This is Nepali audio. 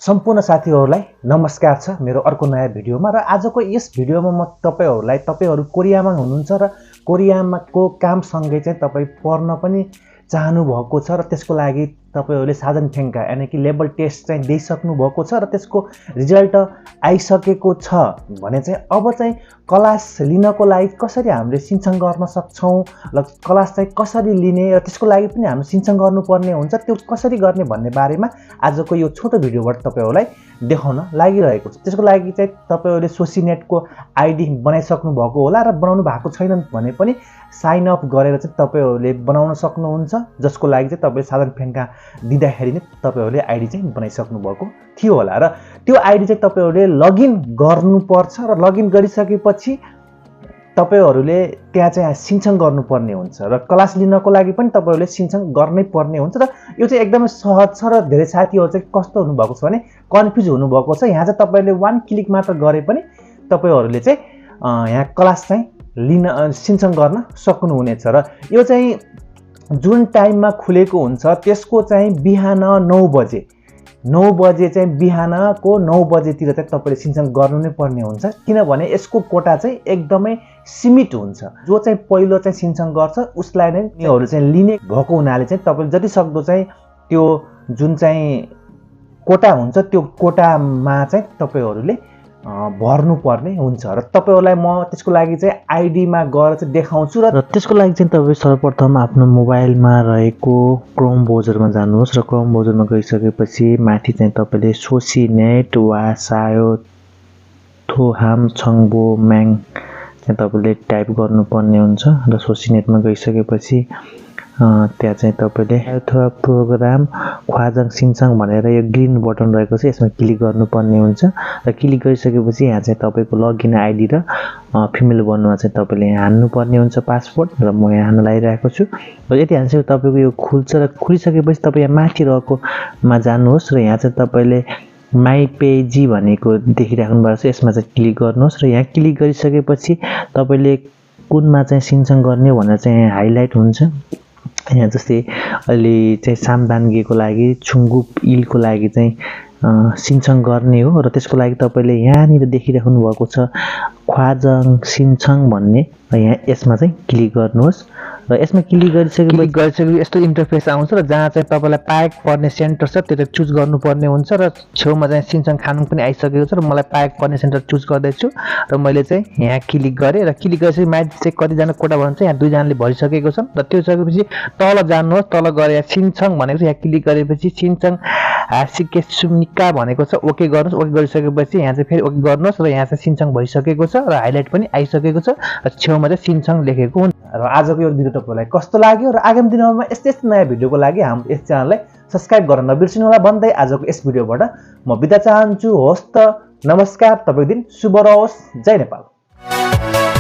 सम्पूर्ण साथीहरुलाई नमस्कार छ मेरो अर्को नयाँ भिडियोमा र आजको यस भिडियोमा म तपाईहरु कोरियामा हुनुहुन्छ र कोरियामाको कामसँगै चाहिँ तपाई पढ्न पनि चाहनु भएको छ र त्यसको लागि तपाईहरुले साधन ठेंगा यानी कि लेभल टेस्ट चाहिँ दिइसक्नु भएको छ र त्यसको रिजल्ट आइसकेको छ भने चाहिँ अब चाहिँ क्लास लिनको लागि कसरी हामीले सिन्चन गर्न सक्छौं र क्लास चाहिँ कसरी लिने र त्यसको लागि पनि हामीले सिन्चन गर्नुपर्ने हुन्छ त्यो कसरी गर्ने भन्ने बारेमा आजको यो छोटो भिडियोबाट तपाईहरुलाई देखाउन लागिरहेको छ। त्यसको लागि चाहिँ तपाईहरुले सोसिनेटको आईडी बनाइसक्नु भएको होला र बनाउनु भएको छैन भने पनि साइन अप गरेर चाहिँ तपाईहरुले बनाउन सक्नुहुन्छ, जसको लागि चाहिँ तपाईले साधन फेन्का दिँदाखेरि नै तपाईहरुले आईडी चाहिँ बनाइसक्नु भएको थियो होला र त्यो आईडी चाहिँ तपाईहरुले लगइन गर्नुपर्छ र लगइन गरिसकेपछि तपाईहरुले त्यहाँ चाहिँ सिन्चन गर्नुपर्ने हुन्छ र क्लास लिनको लागि पनि तपाईहरुले सिन्चन गर्नै पर्ने हुन्छ र यो चाहिँ एकदमै सहज छ र धेरै साथीहरु चाहिँ कस्तो हुनु भएको छ भने कन्फ्युज हुनु भएको छ। यहाँ चाहिँ तपाईले 1 क्लिक मात्र गरे पनि तपाईहरुले चाहिँ यहाँ क्लास चाहिँ लिन सिन्चन गर्न सक्नुहुनेछ र यो चाहिँ जुन टाइममा खुलेको हुन्छ त्यसको चाहिँ बिहान 9 बजे चाहिँ बिहानको 9 बजेतिर चाहिँ तपाईले सिन्चन गर्नु नै पर्ने हुन्छ, किनभने यसको कोटा चाहिँ एकदमै सीमित हुन्छ। जो चाहिँ पहिलो चाहिँ सिन्चन गर्छ उसलाई नै यिनीहरु चाहिँ लिने भएको हुनाले चाहिँ तपाईले जति सक्दो चाहिँ त्यो जुन चाहिँ कोटा हुन्छ त्यो कोटामा चाहिँ तपाईहरुले भर्नु पर्ने हुन्छ र तपाईहरुलाई म त्यसको लागि चाहिँ आईडी मा गएर चाहिँ देखाउँछु र त्यसको लागि चाहिँ तपाई सर्वप्रथम आफ्नो मोबाइलमा रहेको क्रोम ब्राउजरमा जानुहोस् र क्रोम ब्राउजरमा गइसकेपछि माथि चाहिँ तपाईले सोसिनेट वा सायोथोहाम छंगबो म्याङ चाहिँ तपाईले टाइप गर्नुपर्ने हुन्छ र सोसिनेटमा गइसकेपछि त्यहाँ चाहिँ तपाईले सावेथोहाब प्रोग्राम ख्वाजङ सिन्चङ भनेर यो ग्रीन बटन रहेको छ, यसमा क्लिक गर्नुपर्ने हुन्छ र क्लिक गरिसकेपछि यहाँ चाहिँ तपाईको लगइन आईडी र फिमेल बन्नुमा चाहिँ तपाईले यहाँ हान्नुपर्ने हुन्छ पासवर्ड र म यहाँ हान्न लागिरहेको छु र यति हान्छु तपाईको यो खुल्छ र खुलिसकेपछि तपाई यहाँ माथि रहेको मा जानुहोस् र यहाँ चाहिँ तपाईले माई पेजी भनेको देखिराख्नु भएको छ, यसमा चाहिँ क्लिक गर्नुहोस् र यहाँ क्लिक गरिसकेपछि तपाईले कुनमा चाहिँ सिन्चन गर्ने भनेर चाहिँ हाइलाइट हुन्छ। यहाँ जस्तै अहिले चाहिँ सामदानगेको लागि छुङ्गुप इलको लागि चाहिँ सिन्चन गर्ने हो र त्यसको लागि तपाईले यहाँनिर देखिराख्नु भएको छ ख्वाजङ सिन्चङ भन्ने र यहाँ यसमा चाहिँ क्लिक गर्नुहोस् र यसमा क्लिक गरिसकेपछि यस्तो इन्टरफेस आउँछ र जहाँ चाहिँ तपाईलाई पाएक पर्ने सेन्टर छ त्यो चाहिँ चुज गर्नुपर्ने हुन्छ र छेउमा चाहिँ सिन्चन खानु पनि आइसकेको छ र मलाई पाएक पर्ने सेन्टर चुज गर्दैछु र मैले चाहिँ यहाँ क्लिक गरे र क्लिक गरेपछि माथि चाहिँ कतिजना कोटा भन्छ यहाँ 2 जनाले भरिसकेको छन् र त्यो सकेपछि तल जानुहोस्, तल गएर यहाँ सिन्चङ भनेको छ, यहाँ क्लिक गरेपछि सिन्चङ हासिकेसुनिका भनेको छ, ओके गर्नुस्। ओके गरिसकेपछि यहाँ चाहिँ फेरि ओके गर्नुस् र यहाँ चाहिँ सिन्चङ भइसकेको छ र हाइलाइट पनि आइसकेको छ र छेउमा चाहिँ सिन्चङ लेखेको हुन्छ। र आजको यो भिडियो तपाईलाई कस्तो लाग्यो र आगामी दिनहरुमा यस्तै नयाँ भिडियोको लागि हाम्रो यस च्यानललाई सब्स्क्राइब गर्न नबिर्सिनु होला भन्दै आजको यस भिडियोबाट म बिदा चाहन्छु। होस् त नमस्कार, तपाईको दिन शुभ रहोस्। जय नेपाल।